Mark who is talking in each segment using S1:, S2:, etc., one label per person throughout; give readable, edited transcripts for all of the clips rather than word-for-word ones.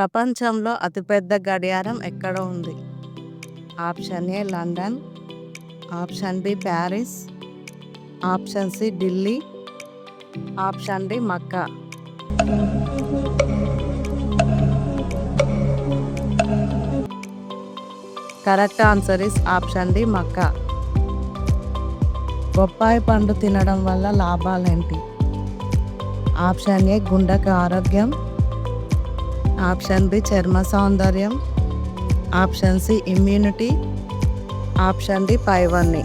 S1: ప్రపంచంలో అతిపెద్ద గడియారం ఎక్కడ ఉంది? Option A London, option B Paris, option C Delhi, option D Mecca. Correct answer is option D Mecca. బొప్పాయి పండు తినడం వల్ల లాభాలేంటి? ఆప్షన్ ఏ గుండెకు ఆరోగ్యం, ఆప్షన్ బి చర్మ సౌందర్యం, option C immunity, option D పైవన్నీ.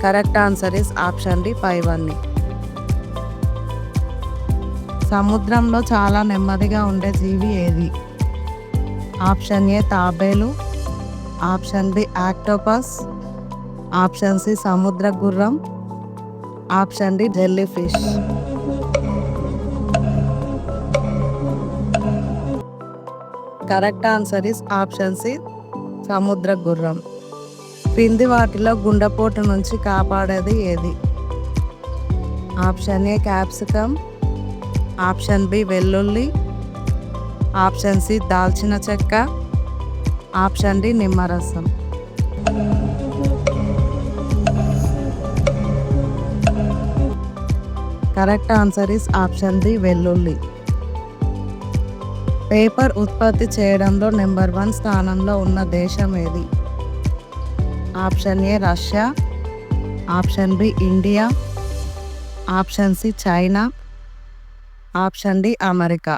S1: Correct answer is option D పైవన్నీ. సముద్రంలో చాలా నెమ్మదిగా ఉండే జీవి ఏది? ఆప్షన్ ఏ తాబేలు, option B octopus, option C సముద్ర గుర్రం, option D jellyfish. Correct answer is option C సముద్ర గుర్రం. క్రింది వాటిలో గుండెపోటు నుంచి కాపాడేది ఏది? Option A capsicum, option B వెల్లుల్లి, ఆప్షన్ సి దాల్చిన చెక్క, ఆప్షన్ డి నిమ్మరసం. Correct answer is option D వెల్లుల్లి. పేపర్ ఉత్పత్తి చేయడంలో నెంబర్ 1 స్థానంలో ఉన్న దేశం ఏది? Option A Russia, option B India, option C China, option D America.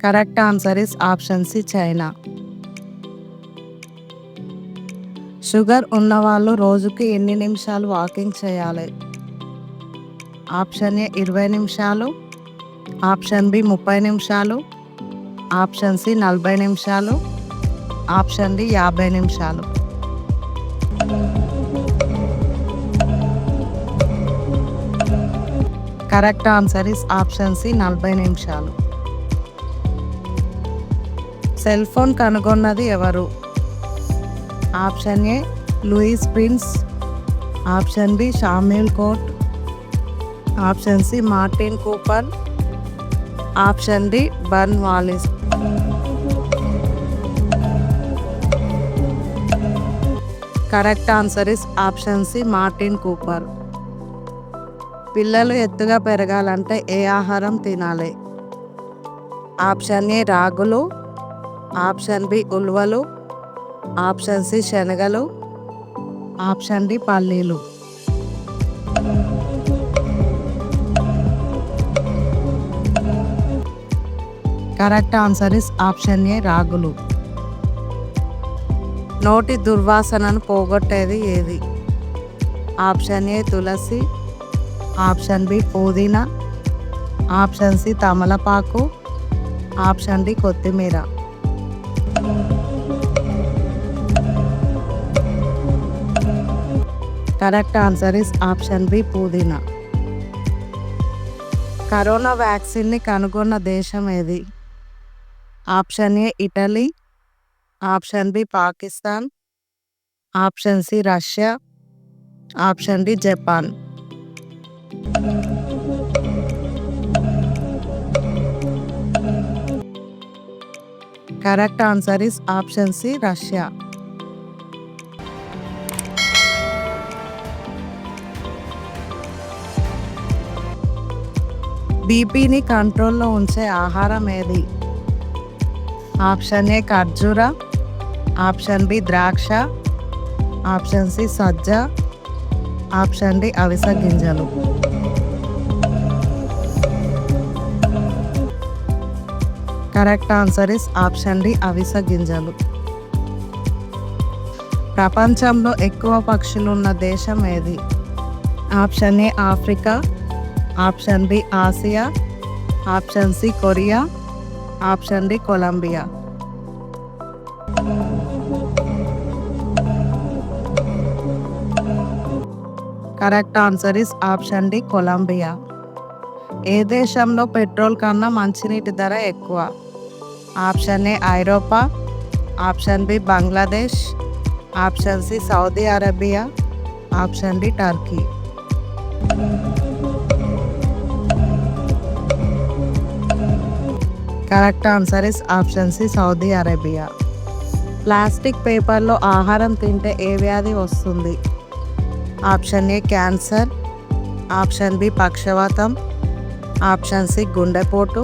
S1: Correct answer is option C China. Sugar ఉన్నవాళ్ళు రోజుకి ఎన్ని నిమిషాలు వాకింగ్ చేయాలి? ఆప్షన్ ఏ 20 నిమిషాలు, ఆప్షన్ బి 30 నిమిషాలు, ఆప్షన్ సి 40 నిమిషాలు, ఆప్షన్ డి 50 నిమిషాలు. Correct answer is option C 40 నిమిషాలు. సెల్ ఫోన్ కనుగొన్నది ఎవరు? Option A Louis Prince, option B Samuel Cote, option C Martin Cooper, option D Burn Wallis. Correct answer is option C Martin Cooper. పిల్లలు ఎత్తుగా పెరగాలంటే ఏ ఆహారం తినాలి? ఆప్షన్ ఏ రాగులు, ఆప్షన్ బి ఉలువలు, ఆప్షన్ సి శనగలు, ఆప్షన్ డి పల్లీలు. Correct answer is option A రాగులు. నోటి దుర్వాసనను పోగొట్టేది ఏది? ఆప్షన్ ఏ తులసి, ఆప్షన్ బి పుదీనా, ఆప్షన్ సి తమలపాకు, ఆప్షన్ డి కొత్తిమీర. Correct answer is option B పుదీనా. కరోనా వ్యాక్సిన్ని కనుగొన్న దేశం ఏది? Option A Italy, option B Pakistan, option C Russia, option D Japan. Correct answer is option C Russia. బీపీని కంట్రోల్లో ఉంచే ఆహారం ఏది? ఆప్షన్ ఏ ఖర్జూర, ఆప్షన్ బి ద్రాక్ష, ఆప్షన్ సి సజ్జ, ఆప్షన్ డి అవిసె గింజలు. Correct answer is option D అవిసె గింజలు. ప్రపంచంలో ఎక్కువ పక్షులున్న దేశం ఏది? Option A Africa, option B Asia, option C Korea, option D Colombia. Correct answer is option D Colombia. ఏ దేశంలో పెట్రోల్ కన్నా మంచినీటి ధర ఎక్కువ? ఆప్షన్ ఏ ఐరోపా, option B Bangladesh, option C Saudi Arabia, option D Turkey. Correct answer is option C Saudi Arabia. Plastic పేపర్లో ఆహారం తింటే ఏ వ్యాధి వస్తుంది? Option A cancer, option B పక్షవాతం, ఆప్షన్ సి గుండెపోటు,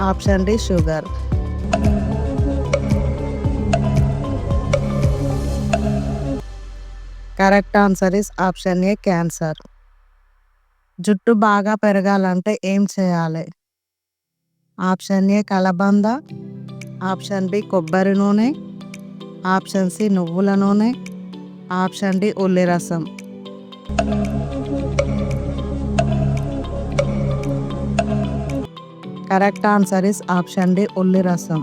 S1: option D sugar. Correct answer is option A cancer. జుట్టు బాగా పెరగాలంటే ఏం చేయాలి? ఆప్షన్ ఏ కలబంద, ఆప్షన్ బి కొబ్బరి నూనె, ఆప్షన్ సి నువ్వుల నూనె, ఆప్షన్ డి ఉల్లి రసం. Correct answer is option D ఉల్లి రసం.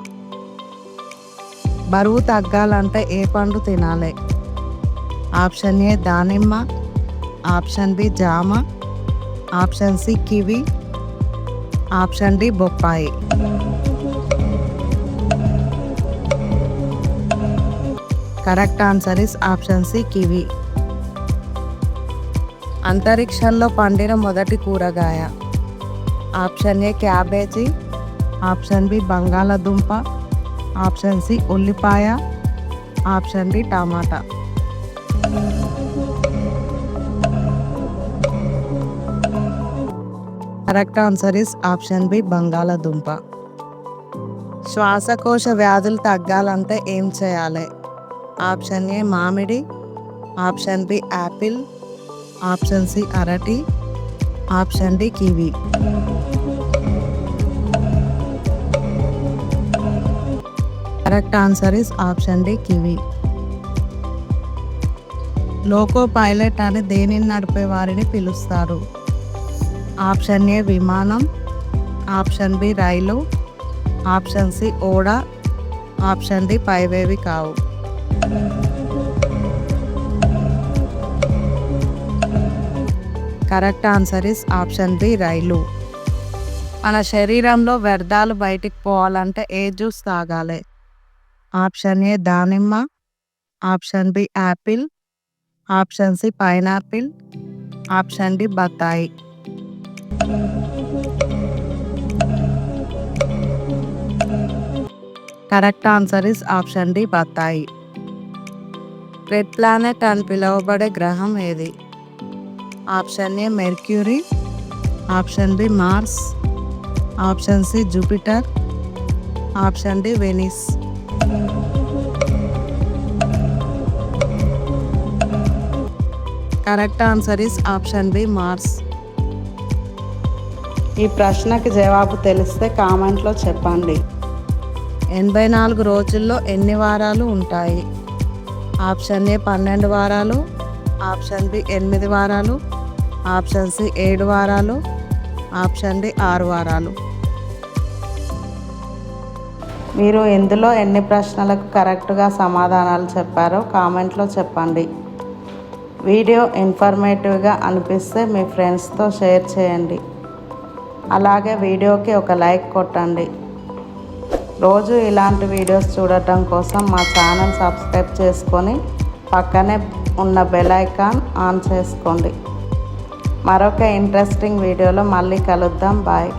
S1: బరువు తగ్గాలంటే ఏ పండు తినాలి? ఆప్షన్ ఏ దానిమ్మ, ఆప్షన్ బి జామ, option C kiwi, option D బొప్పాయి. Correct answer is option C kiwi. అంతరిక్షంలో పండిన మొదటి కూరగాయ? Option A cabbage, option B బంగాళదుంప, ఆప్షన్ సి ఉల్లిపాయ, ఆప్షన్ డి టమాటా. Correct answer is option B బంగాళదుంప. శ్వాసకోశ వ్యాధులు తగ్గాలంటే ఏం చేయాలి? ఆప్షన్ ఏ మామిడి, option B apple, option C అరటి, option D kiwi. Correct answer is option D kiwi. Loco pilot అని దేనిని నడిపే వారిని పిలుస్తారు? ఆప్షన్ ఏ విమానం, ఆప్షన్ బి రైలు, ఆప్షన్ సి ఓడ, ఆప్షన్ డి పైవేవి కావు. Correct answer is option B రైలు. మన శరీరంలో వ్యర్థాలు బయటికి పోవాలంటే ఏ జ్యూస్ తాగాలి? ఆప్షన్ ఏ దానిమ్మ, option B apple, option C pineapple, option D బత్తాయి. Correct answer is option D బత్తాయి. రెడ్ ప్లానెట్ అని పిలువబడే గ్రహం ఏది? Option A Mercury, option B Mars, option C Jupiter, option D Venus. Correct answer is option B Mars. ఈ ప్రశ్నకి జవాబు తెలిస్తే కామెంట్లో చెప్పండి. 84 రోజుల్లో ఎన్ని వారాలు ఉంటాయి? ఆప్షన్ ఏ 12 వారాలు, ఆప్షన్ బి 8 వారాలు, ఆప్షన్ సి 7 వారాలు, ఆప్షన్ డి 6 వారాలు. మీరు ఇందులో ఎన్ని ప్రశ్నలకు కరెక్ట్గా సమాధానాలు చెప్పారో కామెంట్లో చెప్పండి. వీడియో ఇన్ఫర్మేటివ్గా అనిపిస్తే మీ ఫ్రెండ్స్తో షేర్ చేయండి. అలాగే వీడియోకి ఒక లైక్ కొట్టండి. రోజు ఇలాంటి వీడియోస్ చూడటం కోసం మా ఛానల్ సబ్స్క్రైబ్ చేసుకొని పక్కనే ఉన్న బెల్ ఐకాన్ ఆన్ చేసుకోండి. మరొక ఇంట్రెస్టింగ్ వీడియోలో మళ్ళీ కలుద్దాం. బాయ్.